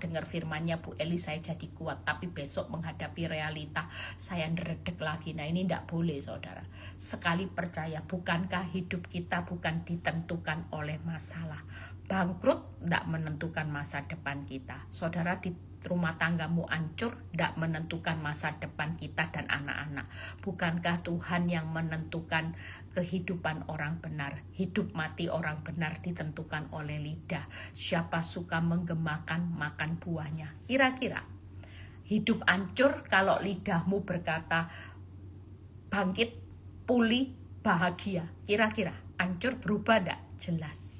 dengar firmannya Bu Eli saya jadi kuat, tapi besok menghadapi realita saya neredek lagi. Nah ini tidak boleh saudara. Sekali percaya, bukankah hidup kita bukan ditentukan oleh masalah? Bangkrut tidak menentukan masa depan kita. Saudara di rumah tanggamu hancur tidak menentukan masa depan kita dan anak-anak. Bukankah Tuhan yang menentukan kehidupan orang benar? Hidup mati orang benar ditentukan oleh lidah. Siapa suka menggemakan makan buahnya. Kira-kira hidup hancur kalau lidahmu berkata bangkit, pulih, bahagia. Kira-kira hancur berubah tidak? Jelas.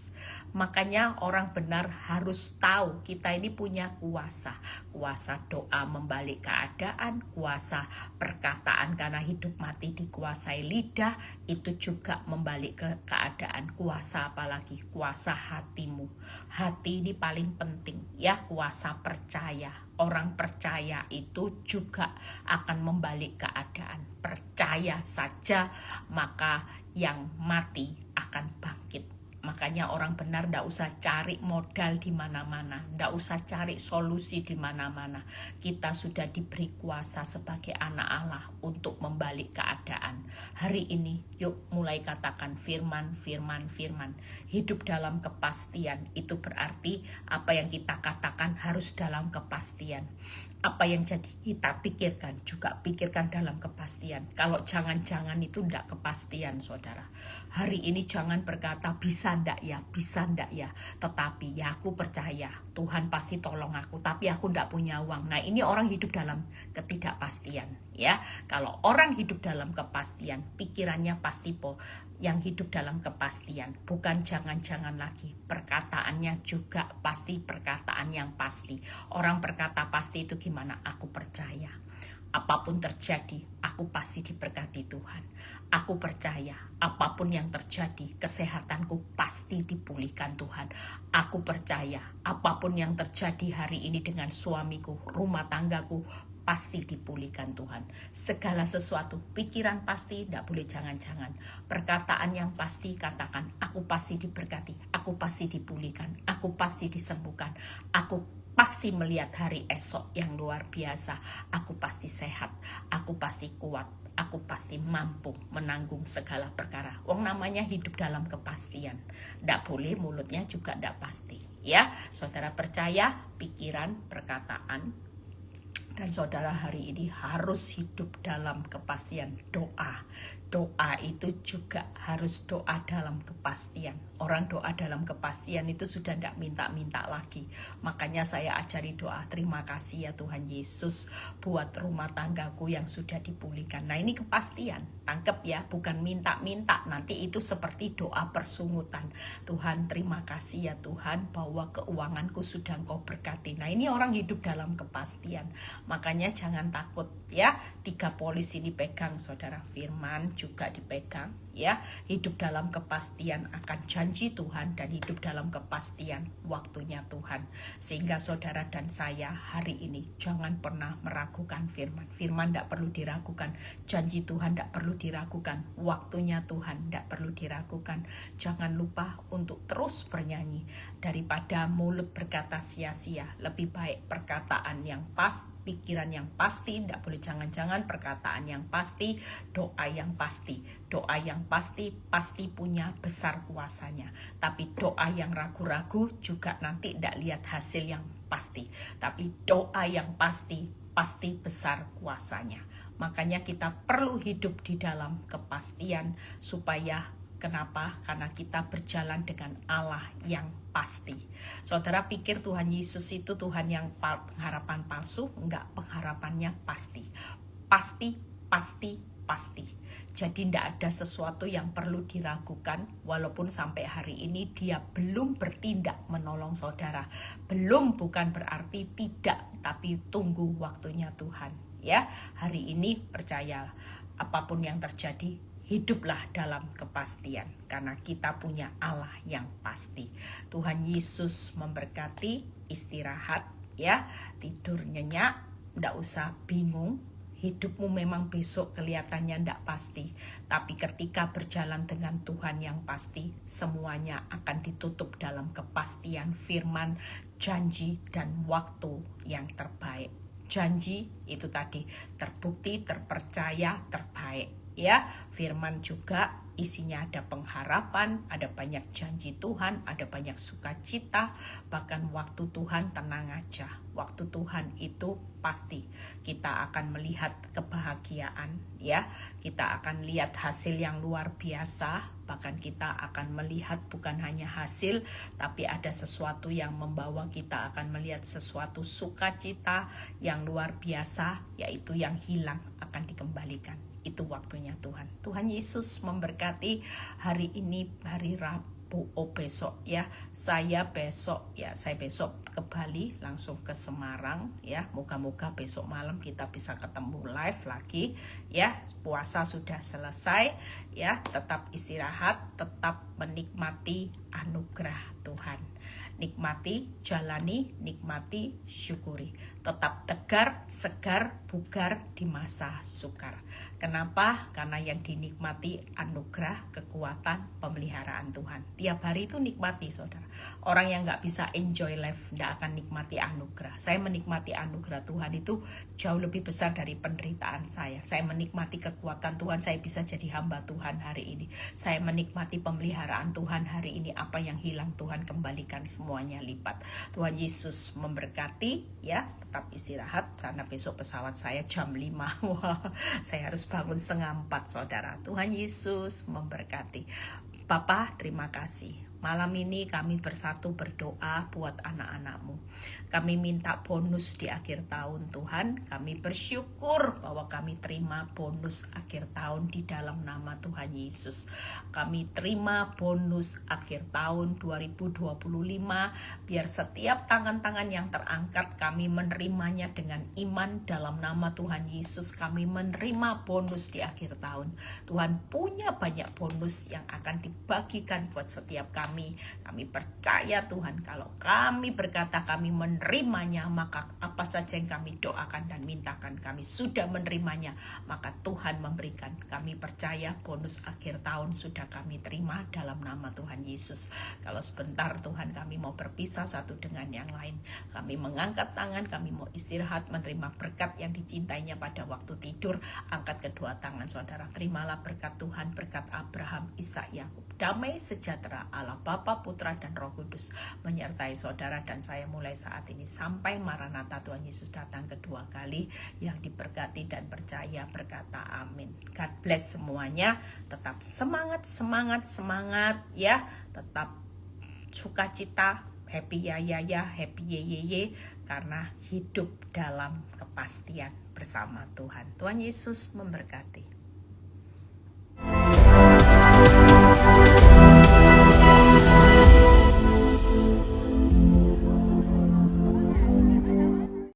Makanya orang benar harus tahu kita ini punya kuasa. Kuasa doa membalik keadaan, kuasa perkataan karena hidup mati dikuasai lidah, itu juga membalik ke keadaan. Kuasa apalagi? Kuasa hatimu. Hati ini paling penting ya, kuasa percaya. Orang percaya itu juga akan membalik keadaan. Percaya saja maka yang mati akan bangkit. Makanya orang benar tidak usah cari modal di mana-mana, tidak usah cari solusi di mana-mana. Kita sudah diberi kuasa sebagai anak Allah untuk membalik keadaan. Hari ini yuk mulai katakan firman. Hidup dalam kepastian itu berarti apa yang kita katakan harus dalam kepastian. Apa yang jadi kita pikirkan juga pikirkan dalam kepastian. Kalau jangan-jangan itu tidak kepastian saudara. Hari ini jangan berkata bisa ndak ya, tetapi ya aku percaya Tuhan pasti tolong aku, tapi aku ndak punya uang. Nah ini orang hidup dalam ketidakpastian ya. Kalau orang hidup dalam kepastian, pikirannya pasti yang hidup dalam kepastian, bukan jangan-jangan lagi. Perkataannya juga pasti perkataan yang pasti. Orang berkata pasti itu gimana? Aku percaya. Apapun terjadi, aku pasti diberkati Tuhan. Aku percaya apapun yang terjadi, kesehatanku pasti dipulihkan Tuhan. Aku percaya apapun yang terjadi hari ini dengan suamiku, rumah tanggaku, pasti dipulihkan Tuhan. Segala sesuatu, pikiran pasti, tidak boleh jangan-jangan. Perkataan yang pasti, katakan, aku pasti diberkati, aku pasti dipulihkan, aku pasti disembuhkan, aku pasti melihat hari esok yang luar biasa, aku pasti sehat, aku pasti kuat, aku pasti mampu menanggung segala perkara. Wong namanya hidup dalam kepastian. Tidak boleh mulutnya juga tidak pasti. Ya, saudara percaya, pikiran, perkataan, dan saudara hari ini harus hidup dalam kepastian doa. Doa itu juga harus doa dalam kepastian. Orang doa dalam kepastian itu sudah tidak minta-minta lagi. Makanya saya ajari doa, terima kasih ya Tuhan Yesus buat rumah tanggaku yang sudah dipulihkan. Nah ini kepastian, tangkep ya, bukan minta-minta. Nanti itu seperti doa persungutan. Tuhan terima kasih ya Tuhan bahwa keuanganku sudah Engkau berkati. Nah ini orang hidup dalam kepastian. Makanya jangan takut ya. 3 polis ini pegang, saudara, firman juga dipegang ya. Hidup dalam kepastian akan janji Tuhan dan hidup dalam kepastian waktunya Tuhan. Sehingga saudara dan saya hari ini jangan pernah meragukan firman. Firman tidak perlu diragukan, janji Tuhan tidak perlu diragukan, waktunya Tuhan tidak perlu diragukan. Jangan lupa untuk terus bernyanyi. Daripada mulut berkata sia-sia, lebih baik perkataan yang pas, pikiran yang pasti, tidak boleh jangan-jangan, perkataan yang pasti, doa yang pasti. Doa yang pasti punya besar kuasanya. Tapi doa yang ragu-ragu juga nanti tidak lihat hasil yang pasti. Tapi doa yang pasti besar kuasanya. Makanya kita perlu hidup di dalam kepastian supaya kenapa? Karena kita berjalan dengan Allah yang pasti. Saudara pikir Tuhan Yesus itu Tuhan yang pengharapan palsu? Enggak, pengharapannya pasti. Pasti. Jadi tidak ada sesuatu yang perlu diragukan, walaupun sampai hari ini dia belum bertindak menolong saudara. Belum bukan berarti tidak, tapi tunggu waktunya Tuhan. Ya, hari ini percayalah, apapun yang terjadi, hiduplah dalam kepastian, karena kita punya Allah yang pasti. Tuhan Yesus memberkati, istirahat ya, tidur nyenyak, tidak usah bingung. Hidupmu memang besok kelihatannya tidak pasti, tapi ketika berjalan dengan Tuhan yang pasti, semuanya akan ditutup dalam kepastian firman, janji, dan waktu yang terbaik. Janji itu tadi terbukti, terpercaya, terbaik. Ya, firman juga isinya ada pengharapan, ada banyak janji Tuhan, ada banyak sukacita, bahkan waktu Tuhan tenang aja. Waktu Tuhan itu pasti kita akan melihat kebahagiaan ya. Kita akan lihat hasil yang luar biasa, bahkan kita akan melihat bukan hanya hasil, tapi ada sesuatu yang membawa kita akan melihat sesuatu sukacita yang luar biasa, yaitu yang hilang akan dikembalikan. Itu waktunya Tuhan. Tuhan Yesus memberkati hari ini, hari Rabu, besok ya. Saya besok ke Bali, langsung ke Semarang ya. Moga-moga besok malam kita bisa ketemu live lagi ya. Puasa sudah selesai ya. Tetap istirahat, tetap menikmati anugerah Tuhan. Nikmati, jalani, nikmati, syukuri. Tetap tegar, segar, bugar di masa sukar. Kenapa? Karena yang dinikmati anugerah, kekuatan, pemeliharaan Tuhan. Tiap hari itu nikmati, saudara. Orang yang gak bisa enjoy life, gak akan nikmati anugerah. Saya menikmati anugerah Tuhan itu jauh lebih besar dari penderitaan saya. Saya menikmati kekuatan Tuhan, saya bisa jadi hamba Tuhan hari ini. Saya menikmati pemeliharaan Tuhan hari ini. Apa yang hilang Tuhan kembalikan semuanya lipat. Tuhan Yesus memberkati ya. Tetap istirahat karena besok pesawat saya jam 5. Wah, saya harus bangun 3:30, saudara. Tuhan Yesus memberkati. Bapa, terima kasih. Malam ini kami bersatu berdoa buat anak-anak-Mu. Kami minta bonus di akhir tahun Tuhan. Kami bersyukur bahwa kami terima bonus akhir tahun di dalam nama Tuhan Yesus. Kami terima bonus akhir tahun 2025. Biar setiap tangan-tangan yang terangkat kami menerimanya dengan iman dalam nama Tuhan Yesus. Kami menerima bonus di akhir tahun. Tuhan punya banyak bonus yang akan dibagikan buat setiap kami kami. Kami percaya Tuhan, kalau kami berkata kami menerimanya, maka apa saja yang kami doakan dan mintakan kami sudah menerimanya, maka Tuhan memberikan. Kami percaya bonus akhir tahun sudah kami terima dalam nama Tuhan Yesus. Kalau sebentar Tuhan kami mau berpisah satu dengan yang lain, kami mengangkat tangan, kami mau istirahat, menerima berkat yang dicintainya pada waktu tidur. Angkat kedua tangan saudara, terimalah berkat Tuhan, berkat Abraham, Ishak, Yakub. Damai sejahtera Allah Bapa, Putra, dan Roh Kudus menyertai saudara dan saya mulai saat ini sampai Maranatha Tuhan Yesus datang kedua kali. Yang diberkati dan percaya berkata amin. God bless semuanya. Tetap semangat, semangat, semangat ya. Tetap sukacita, happy ya, happy ye, karena hidup dalam kepastian bersama Tuhan. Tuhan Yesus memberkati.